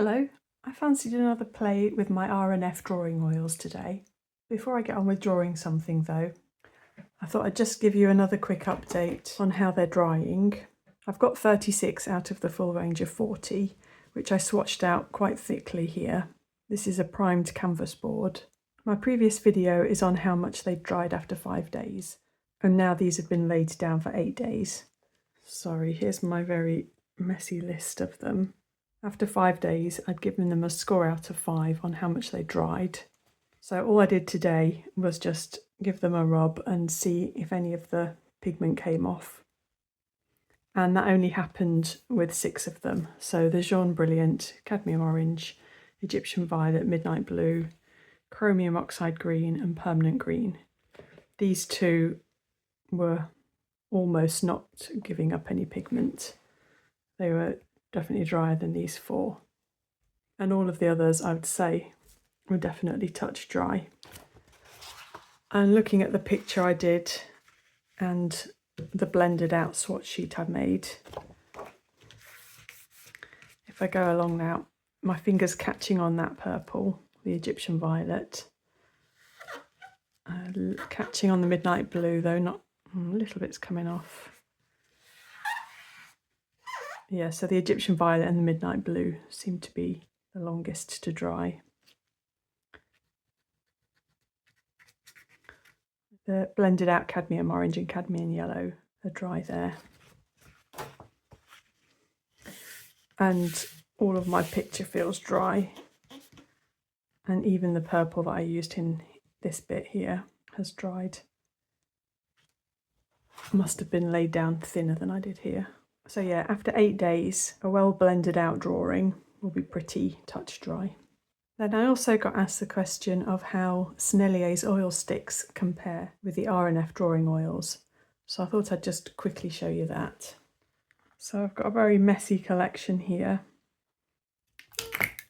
Hello, I fancied another play with my R&F drawing oils today. Before I get on with drawing something though, I thought I'd just give you another quick update on how they're drying. I've got 36 out of the full range of 40, which I swatched out quite thickly here. This is a primed canvas board. My previous video is on how much they dried after 5 days, and now these have been laid down for 8 days. Sorry, here's my very messy list of them. After 5 days, I'd given them a score out of 5 on how much they dried. So all I did today was just give them a rub and see if any of the pigment came off. And that only happened with 6 of them. So the Jaune Brilliant, Cadmium Orange, Egyptian Violet, Midnight Blue, Chromium Oxide Green and Permanent Green. These 2 were almost not giving up any pigment. They were definitely drier than these 4. And all of the others, I would say, were definitely touch dry. And looking at the picture I did and the blended out swatch sheet I made, if I go along now, my finger's catching on that purple, the Egyptian Violet, catching on the Midnight Blue though, not a little bit's coming off. Yeah, so the Egyptian Violet and the Midnight Blue seem to be the longest to dry. The blended out Cadmium Orange and Cadmium Yellow are dry there. And all of my picture feels dry. And even the purple that I used in this bit here has dried. Must have been laid down thinner than I did here. So yeah, after 8 days, a well blended out drawing will be pretty touch dry. Then I also got asked the question of how Sennelier's oil sticks compare with the R&F Drawing Oils. So I thought I'd just quickly show you that. So I've got a very messy collection here.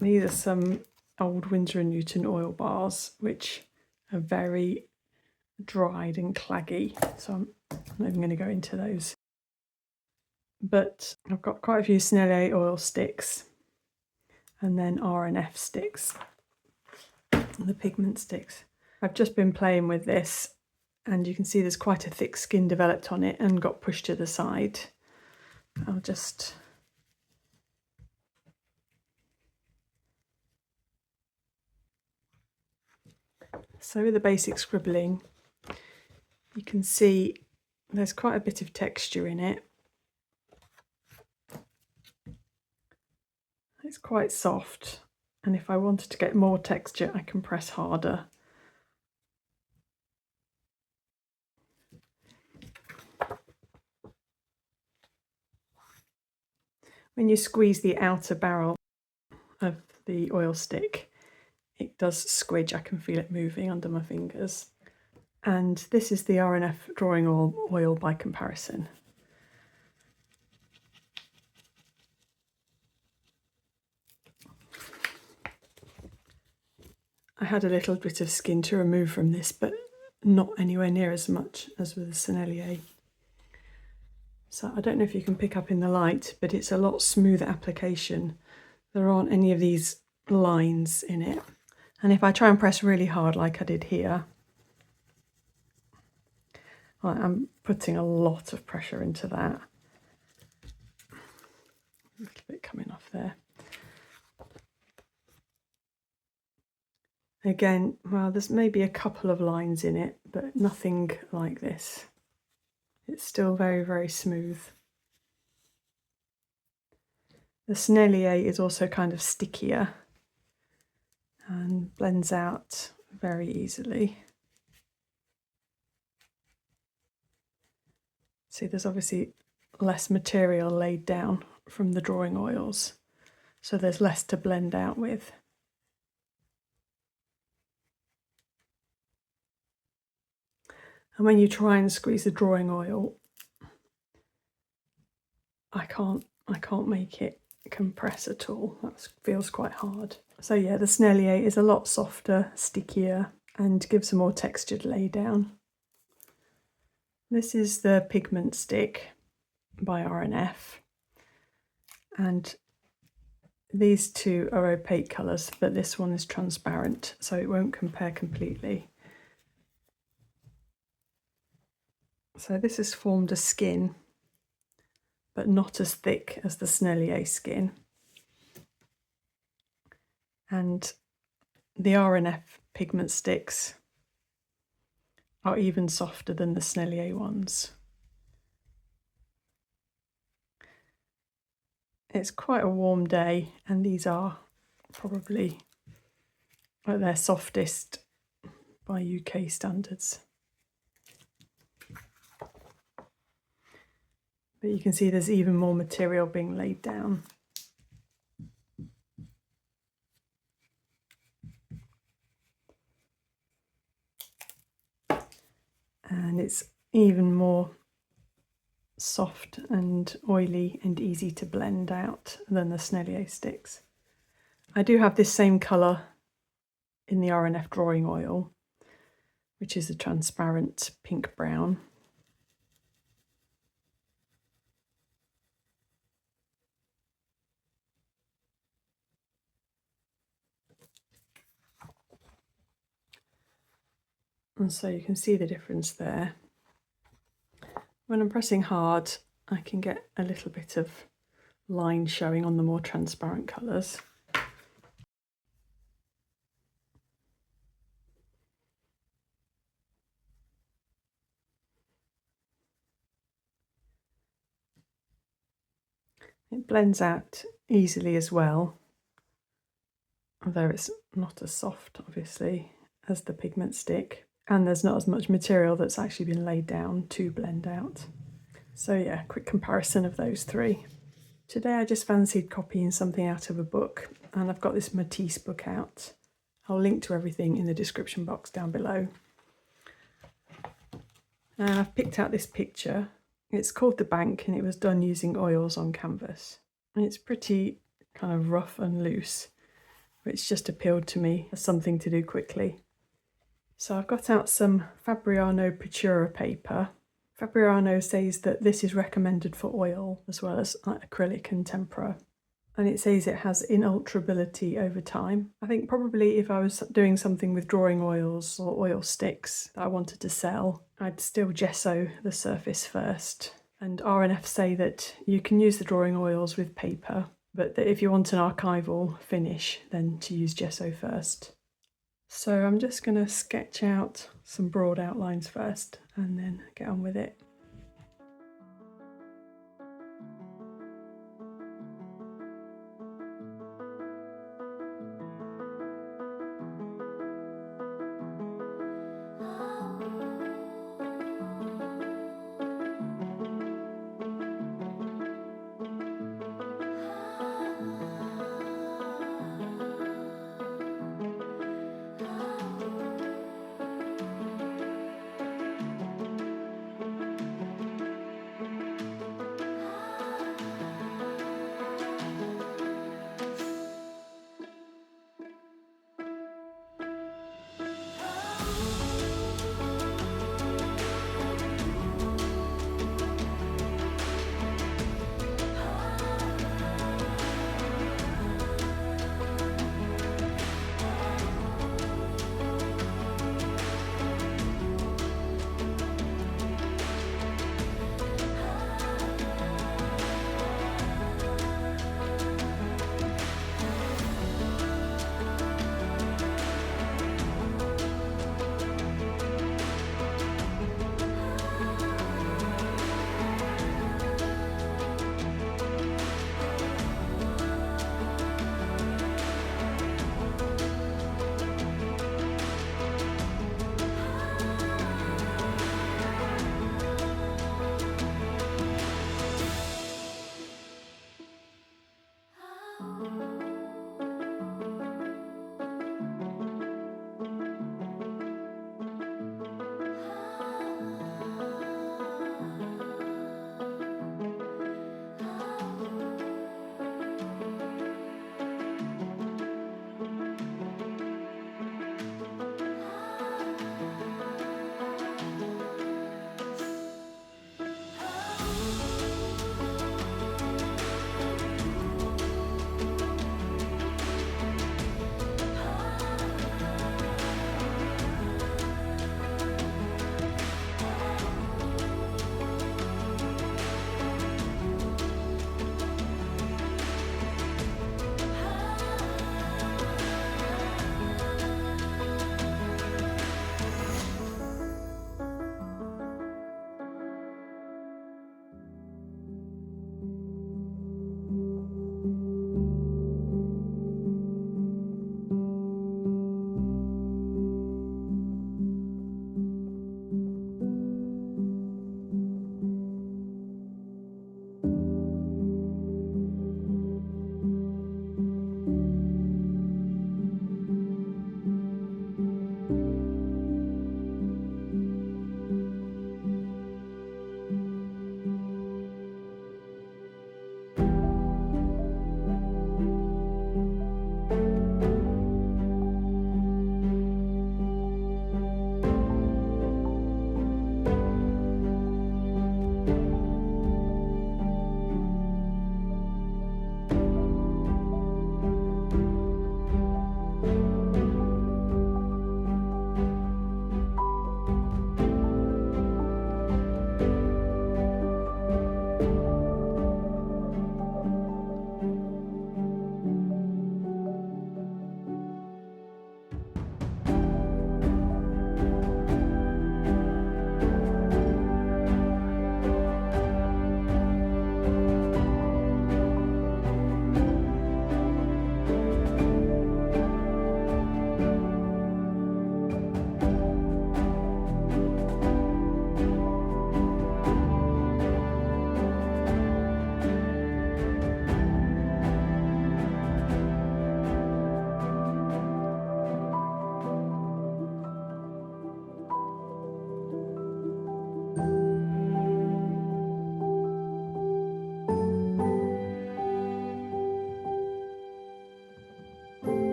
These are some old Winsor & Newton oil bars, which are very dried and claggy. So I'm not even going to go into those. But I've got quite a few Sennelier oil sticks and then R&F sticks, the pigment sticks. I've just been playing with this and you can see there's quite a thick skin developed on it and got pushed to the side. I'll just so with the basic scribbling, you can see there's quite a bit of texture in it. It's quite soft, and if I wanted to get more texture, I can press harder. When you squeeze the outer barrel of the oil stick, it does squidge. I can feel it moving under my fingers. And this is the R&F Drawing Oil by comparison. I had a little bit of skin to remove from this, but not anywhere near as much as with the Sennelier. So I don't know if you can pick up in the light, but it's a lot smoother application. There aren't any of these lines in it. And if I try and press really hard like I did here, I'm putting a lot of pressure into that. A little bit coming off there. Again, well, there's maybe a couple of lines in it, but nothing like this. It's still very, very smooth. The Sennelier is also kind of stickier and blends out very easily. See, there's obviously less material laid down from the drawing oils, so there's less to blend out with. And when you try and squeeze the drawing oil, I can't make it compress at all. That feels quite hard. So yeah, the Sennelier is a lot softer, stickier, and gives a more textured lay down. This is the Pigment stick by R&F, and These two are opaque colours, but this one is transparent, so it won't compare completely. So this has formed a skin, but not as thick as the Sennelier skin. And the R&F pigment sticks are even softer than the Sennelier ones. It's quite a warm day, and these are probably at their softest by UK standards. But you can see there's even more material being laid down. And it's even more soft and oily and easy to blend out than the Sennelier sticks. I do have this same colour in the R&F Drawing Oil, which is a transparent pink brown. And so you can see the difference there. When I'm pressing hard, I can get a little bit of line showing on the more transparent colours. It blends out easily as well, although it's not as soft, obviously, as the pigment stick. And there's not as much material that's actually been laid down to blend out. So yeah, quick comparison of those three. Today I just fancied copying something out of a book, and I've got this Matisse book out. I'll link to everything in the description box down below. And I've picked out this picture. It's called The Bank, and it was done using oils on canvas. And it's pretty kind of rough and loose, which just appealed to me as something to do quickly. So I've got out some Fabriano Pittura paper. Fabriano says that this is recommended for oil as well as acrylic and tempera. And it says it has inalterability over time. I think probably if I was doing something with drawing oils or oil sticks that I wanted to sell, I'd still gesso the surface first. And R&F say that you can use the drawing oils with paper, but that if you want an archival finish, then to use gesso first. So I'm just going to sketch out some broad outlines first and then get on with it.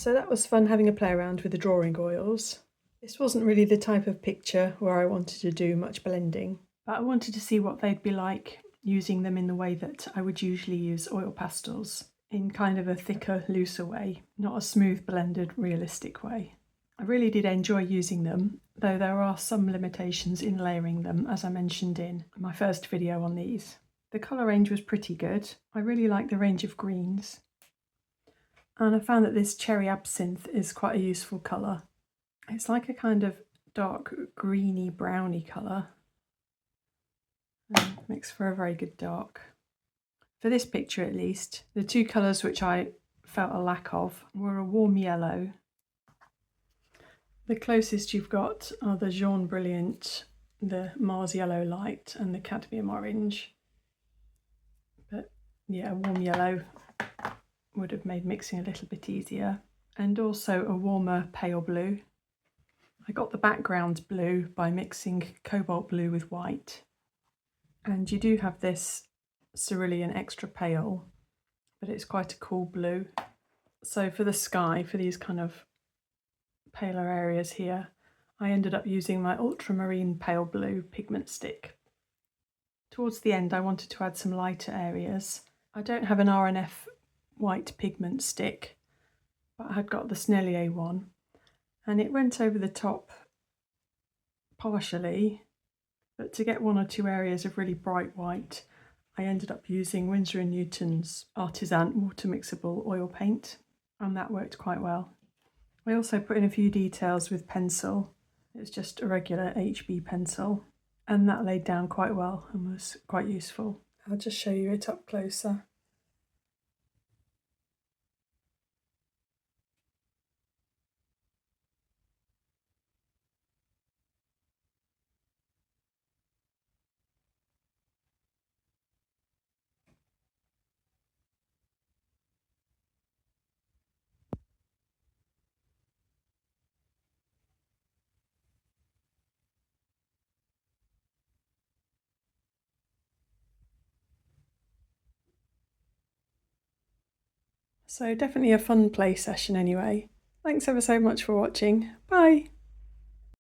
So that was fun having a play around with the drawing oils. This wasn't really the type of picture where I wanted to do much blending, but I wanted to see what they'd be like using them in the way that I would usually use oil pastels, in kind of a thicker, looser way, not a smooth blended, realistic way. I really did enjoy using them, though there are some limitations in layering them, as I mentioned in my first video on these. The colour range was pretty good. I really like the range of greens. And I found that this cherry absinthe is quite a useful colour. It's like a kind of dark greeny browny colour. Makes for a very good dark. For this picture at least, the two colours which I felt a lack of were a warm yellow. The closest you've got are the Jaune Brilliant, the Mars Yellow Light and the Cadmium Orange. But yeah, a warm yellow would have made mixing a little bit easier. And also a warmer pale blue. I got the background blue by mixing cobalt blue with white. And you do have this cerulean extra pale, but it's quite a cool blue. So for the sky, for these kind of paler areas here, I ended up using my ultramarine pale blue pigment stick. Towards the end I wanted to add some lighter areas. I don't have an R&F white pigment stick, but I had got the Sennelier one, and it went over the top partially, but to get one or two areas of really bright white, I ended up using Winsor & Newton's Artisan water mixable oil paint, and that worked quite well. I also put in a few details with pencil. It's just a regular HB pencil, and that laid down quite well and was quite useful. I'll just show you it up closer. So definitely a fun play session anyway. Thanks ever so much for watching. Bye!